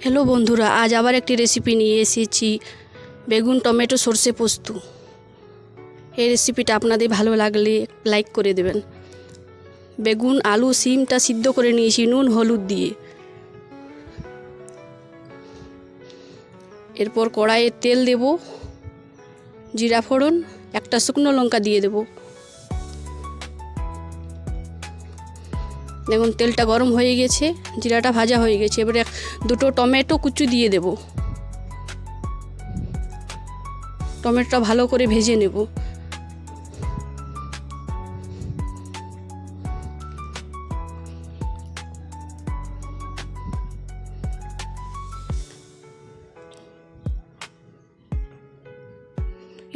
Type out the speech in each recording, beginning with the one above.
Hello বন্ধুরা, আজ আবার একটি রেসিপি নিয়ে এসেছি, বেগুন টমেটো সর্ষে পোস্ত। এই রেসিপিটা আপনাদের ভালো লাগলে লাইক করে দেবেন। বেগুন আলু সিমটা সিদ্ধ করে নিয়েছি নুন হলুদ দিয়ে। এরপর কড়াইয়ে তেল দেব, জিরা ফোড়ন, একটা শুকনো লঙ্কা দিয়ে দেব। দেখুন তেলটা গরম হয়ে গেছে, জিরাটা ভাজা হয়ে গেছে। এবারে দুটো টমেটো কুচি দিয়ে দেব। টমেটোটা ভালো করে ভেজে নেব।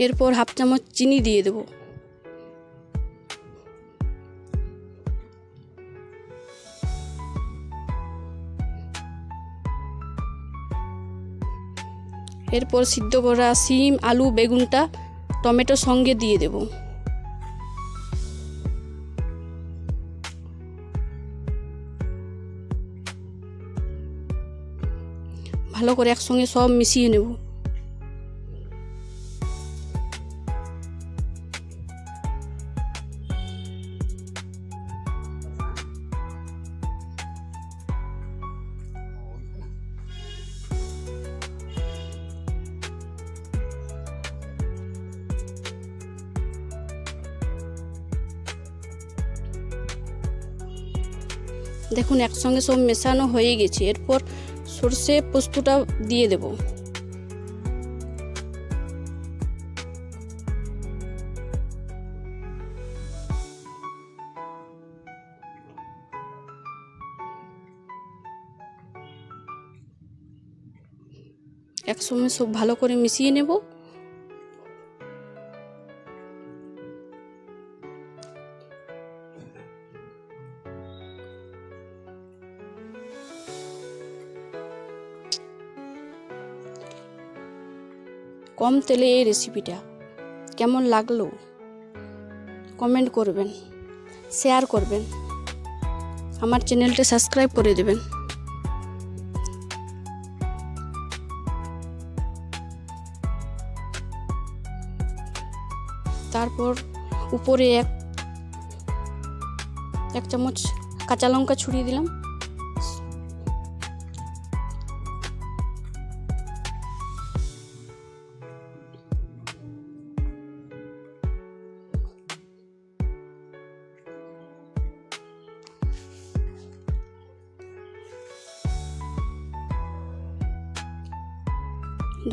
এরপর হাফ চামচ চিনি দিয়ে দেব। এরপর সিদ্ধ করা সিম আলু বেগুনটা টমেটোর সঙ্গে দিয়ে দেব। ভালো করে একসঙ্গে সব মিশিয়ে নেব। দেখুন একসঙ্গে সব মেশানো হয়ে গেছে। এরপর সর্ষে পোস্তটা দিয়ে দেব। একসঙ্গে সব ভালো করে মিশিয়ে নেব। কম তেলে এই রেসিপিটা কেমন লাগলো কমেন্ট করবেন, শেয়ার করবেন, আমার চ্যানেলটা সাবস্ক্রাইব করে দেবেন। তারপর উপরে এক চামচ কাঁচা লঙ্কা ছড়িয়ে দিলাম।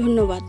ধন্যবাদ।